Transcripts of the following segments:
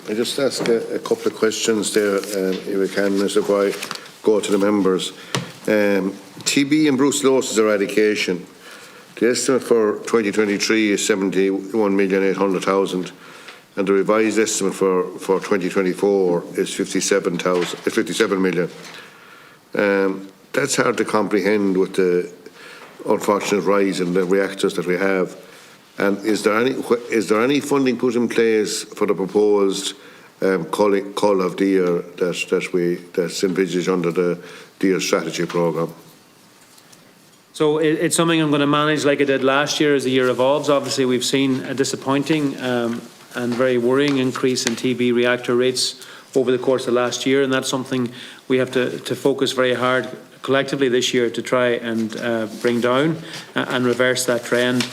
I just ask a couple of questions there, if we can, before I go to the members. TB and brucellosis eradication. The estimate for 2023 is 71,800,000, and the revised estimate for 2024 is 57 million. That's hard to comprehend with the unfortunate rise in the reactors that we have. And is there any funding put in place for the proposed cull of deer that's envisaged under the deer strategy programme? So it's something I'm going to manage like I did last year as the year evolves. Obviously, we've seen a disappointing and very worrying increase in TB reactor rates over the course of last year, and that's something we have to focus very hard collectively this year to try and bring down and reverse that trend.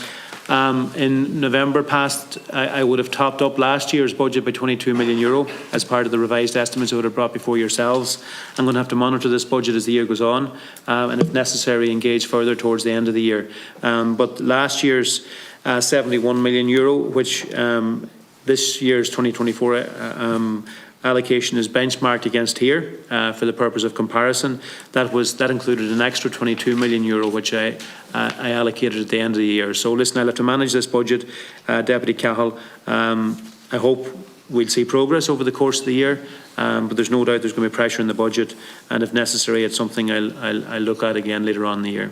In November past, I would have topped up last year's budget by €22 million as part of the revised estimates I would have brought before yourselves. I'm going to have to monitor this budget as the year goes on and if necessary engage further towards the end of the year. But last year's €71 million, which this year's 2024 allocation is benchmarked against here for the purpose of comparison. That included an extra €22 million, which I allocated at the end of the year. So listen, I'll have to manage this budget, Deputy Cahill. I hope we'll see progress over the course of the year, but there's no doubt there's going to be pressure in the budget, and if necessary, it's something I'll look at again later on in the year.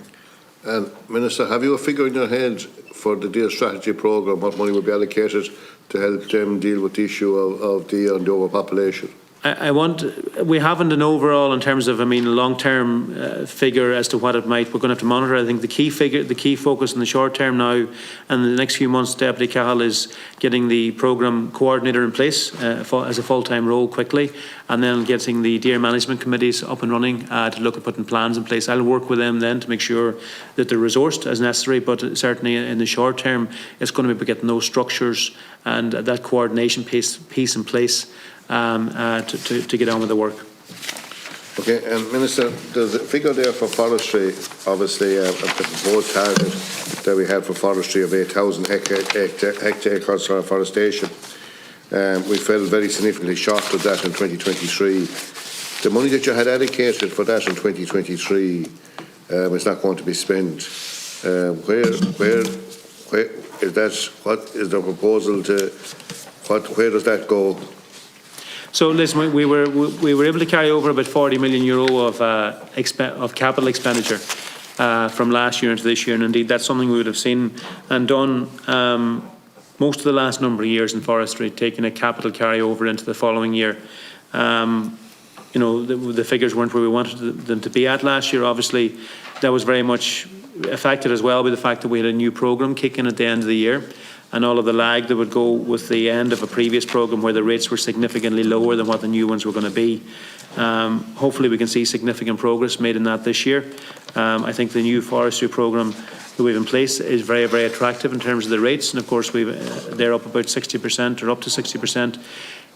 Minister, have you a figure in your head for the deer strategy programme, what money will be allocated to help them deal with the issue of deer and the overpopulation? We haven't an overall in terms of, a long-term figure as to what it might. We're going to have to monitor. I think the key focus in the short term now and the next few months, Deputy Cahill, is getting the programme coordinator in place as a full-time role quickly, and then getting the deer management committees up and running to look at putting plans in place. I'll work with them then to make sure that they're resourced as necessary, but certainly in the short term, it's going to be getting those structures and that coordination piece in place to get on with the work. Okay, and Minister, there's a figure there for forestry, obviously, the proposed target that we had for forestry of 8,000 hectares for forestation. We fell very significantly short of that in 2023. The money that you had allocated for that in 2023 is not going to be spent. Where is that? What is the proposal to? Where does that go? So listen, we were able to carry over about €40 million of capital expenditure from last year into this year, and indeed that's something we would have seen and done most of the last number of years in forestry, taking a capital carryover into the following year. The figures weren't where we wanted them to be at last year. Obviously, that was very much affected as well by the fact that we had a new programme kicking at the end of the year, and all of the lag that would go with the end of a previous programme where the rates were significantly lower than what the new ones were going to be. Hopefully we can see significant progress made in that this year. I think the new forestry programme that we have in place is very, very attractive in terms of the rates, and of course they're up about 60% or up to 60%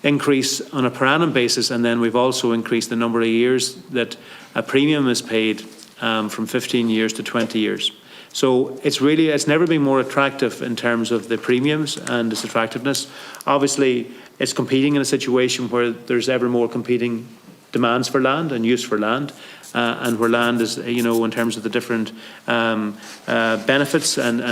increase on a per annum basis, and then we've also increased the number of years that a premium is paid from 15 years to 20 years. So it's never been more attractive in terms of the premiums and its attractiveness. Obviously, it's competing in a situation where there's ever more competing demands for land and use for land, and where land is, in terms of the different benefits and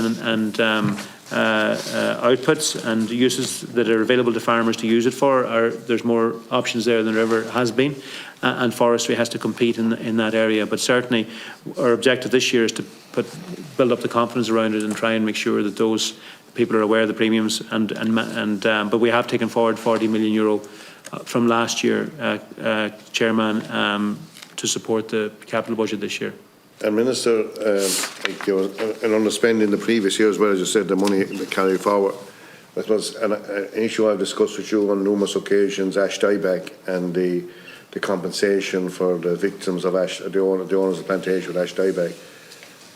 outputs and uses that are available to farmers to use it for, there's more options there than there ever has been. And forestry has to compete in that area. But certainly our objective this year is to build up the confidence around it and try and make sure that those people are aware of the premiums. But we have taken forward €40 million from last year, Chairman, to support the capital budget this year. And Minister, an underspending the previous year as well, as you said, the money carried forward. That was an issue I've discussed with you on numerous occasions, ash dieback and the compensation for the victims of ash, the owners of the plantation with ash dieback.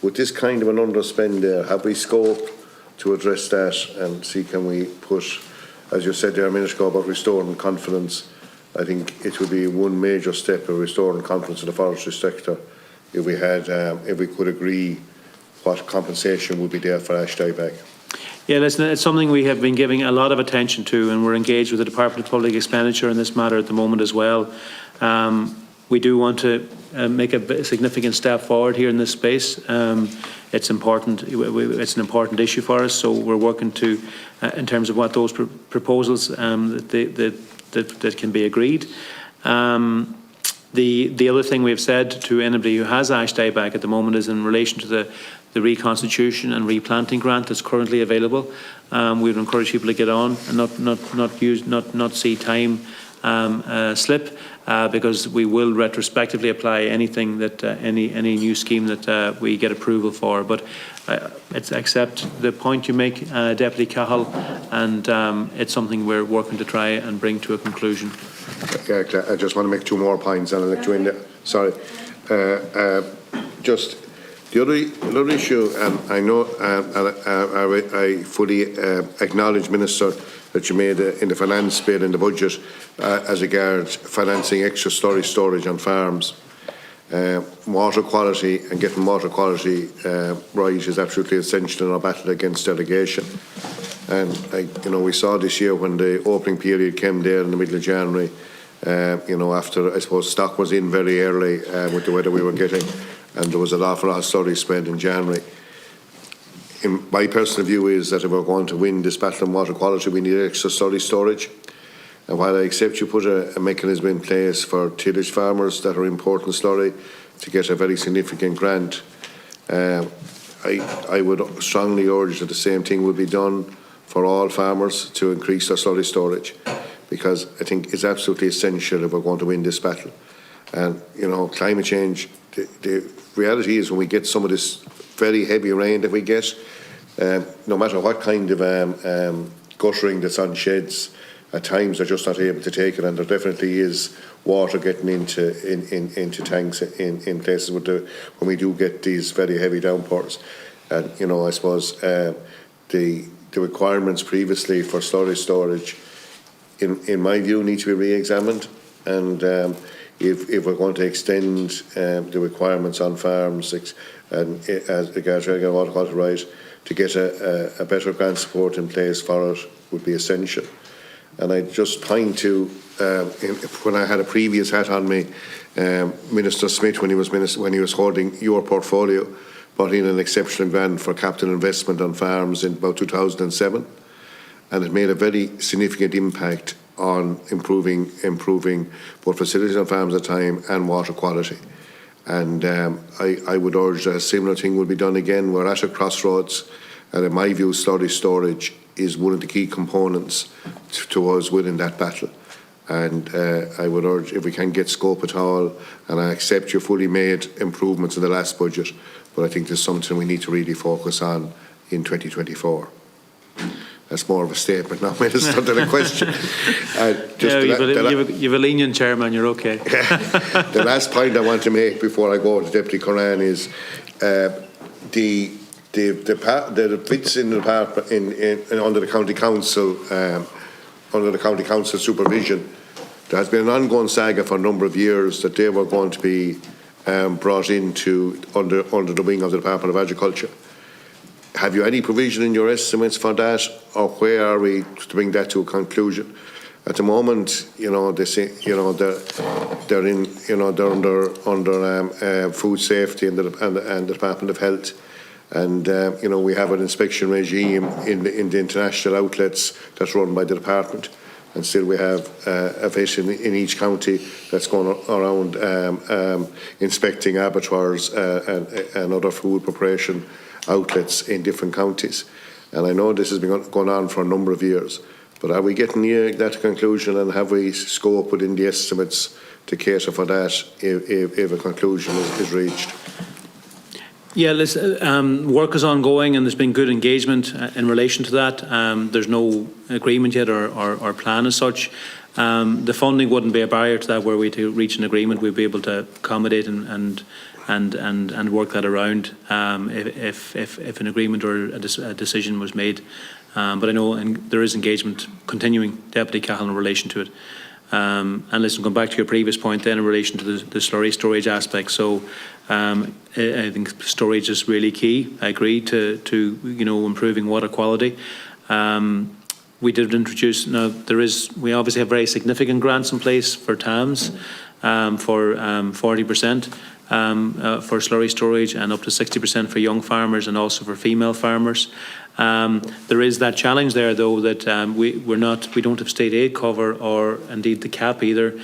With this kind of an underspend there, have we scope to address that and see can we push, as you said there a minute ago about restoring confidence? I think it would be one major step of restoring confidence in the forestry sector if we could agree what compensation would be there for ash dieback. Yeah, listen, it's something we have been giving a lot of attention to, and we're engaged with the Department of Public Expenditure in this matter at the moment as well. We do want to make a significant step forward here in this space. It's important. It's an important issue for us, so we're working to, in terms of what those proposals that can be agreed. The other thing we've said to anybody who has ash dieback at the moment is in relation to the reconstitution and replanting grant that's currently available. We'd encourage people to get on and not see time slip, because we will retrospectively apply anything that any new scheme that we get approval for. But it's accept the point you make, Deputy Cahill, and it's something we're working to try and bring to a conclusion. Yeah, I just want to make two more points, and I'll let you in there. Sorry. Just the other issue, I know, I fully acknowledge, Minister, that you made in the finance bill in the budget as regards financing extra storage on farms. Water quality and getting water quality right is absolutely essential in our battle against eradication. And we saw this year when the opening period came there in the middle of January, after, I suppose, stock was in very early with the weather we were getting, and there was an awful lot of slurry spread in January. My personal view is that if we're going to win this battle on water quality, we need extra slurry storage. And while I accept you put a mechanism in place for tillage farmers that are importing slurry to get a very significant grant, I would strongly urge that the same thing would be done for all farmers to increase their slurry storage, because I think it's absolutely essential if we're going to win this battle. And, climate change, the reality is when we get some of this very heavy rain that we get, no matter what kind of guttering that's on sheds, at times they're just not able to take it, and there definitely is water getting into tanks in places when we do get these very heavy downpours. And I suppose the requirements previously for slurry storage, in my view, need to be re-examined. And if we're going to extend the requirements on farms and as regards regular water quality right, to get a better grant support in place for it would be essential. And I just point to when I had a previous hat on me, Minister Smith, when he was holding your portfolio, brought in an exceptional grant for capital investment on farms in about 2007, and it made a very significant impact on improving both facilities on farms at the time and water quality. And I would urge that a similar thing will be done again. We're at a crossroads, and in my view, slurry storage is one of the key components to us winning that battle. And I would urge, if we can get scope at all, and I accept you fully made improvements in the last budget, but I think there's something we need to really focus on in 2024. That's more of a statement now, Minister, than a question. You've a lenient chairman, you're okay. The last point I want to make before I go to Deputy Curran is the bits in the department under the county council supervision. There has been an ongoing saga for a number of years that they were going to be brought into under the wing of the Department of Agriculture. Have you any provision in your estimates for that, or where are we to bring that to a conclusion? At the moment, they say, they're under food safety and the Department of Health, and we have an inspection regime in the international outlets that's run by the department, and still we have a vet in each county that's going around inspecting abattoirs and other food preparation outlets in different counties. And I know this has been going on for a number of years, but are we getting near that conclusion, and have we scope within the estimates to cater for that if a conclusion is reached? Yeah, work is ongoing, and there's been good engagement in relation to that. There's no agreement yet or plan as such. The funding wouldn't be a barrier to that. Were we to reach an agreement, we'd be able to accommodate and work that around if an agreement or a decision was made. But I know there is engagement continuing, Deputy Cahill, in relation to it. And listen, going back to your previous point then in relation to the slurry storage aspect, so I think storage is really key. I agree to improving water quality. We did introduce, now we obviously have very significant grants in place for TAMS for 40% for slurry storage and up to 60% for young farmers and also for female farmers. There is that challenge there, though, that we don't have state aid cover or indeed the cap either.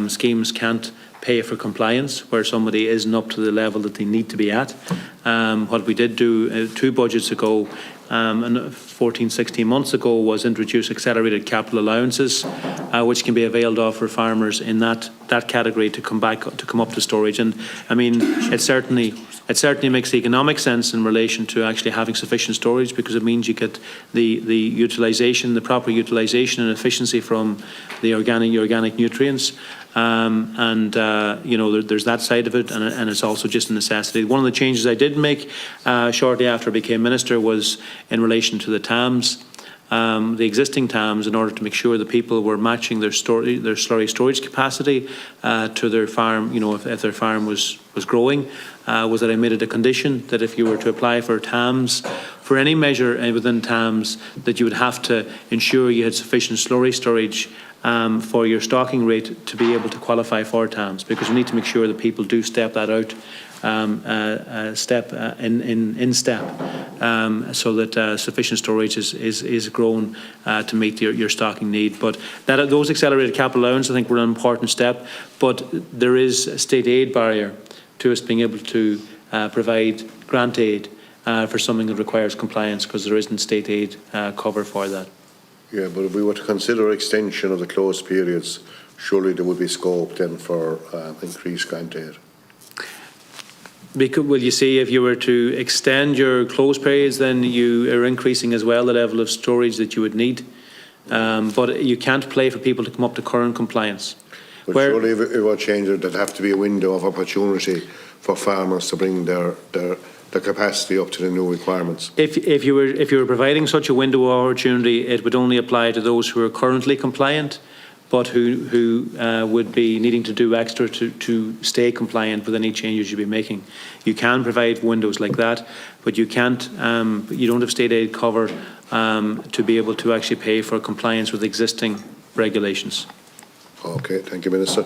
Schemes can't pay for compliance where somebody isn't up to the level that they need to be at. What we did do 2 budgets ago and 16 months ago was introduce accelerated capital allowances, which can be availed of for farmers in that category to come up to storage. And I mean, it certainly makes economic sense in relation to actually having sufficient storage, because it means you get the proper utilisation and efficiency from the organic nutrients. There's that side of it, and it's also just a necessity. One of the changes I did make shortly after I became minister was in relation to the TAMS, the existing TAMS, in order to make sure that people were matching their slurry storage capacity to their farm. If their farm was growing, was that I made it a condition that if you were to apply for TAMS, for any measure within TAMS, that you would have to ensure you had sufficient slurry storage for your stocking rate to be able to qualify for TAMS, because we need to make sure that people do step that out in step, so that sufficient storage is grown to meet your stocking need. But those accelerated capital allowances, I think, were an important step, but there is a state aid barrier to us being able to provide grant aid for something that requires compliance, because there isn't state aid cover for that. Yeah, but if we were to consider extension of the closed periods, surely there would be scope then for increased grant aid. Well, you see, if you were to extend your closed periods, then you are increasing as well the level of storage that you would need. But you can't play for people to come up to current compliance. But surely if it were changed, there'd have to be a window of opportunity for farmers to bring their capacity up to the new requirements. If you were providing such a window of opportunity, it would only apply to those who are currently compliant, but who would be needing to do extra to stay compliant with any changes you'd be making. You can provide windows like that, but you can't. You don't have state aid cover to be able to actually pay for compliance with existing regulations. Okay, thank you, Minister.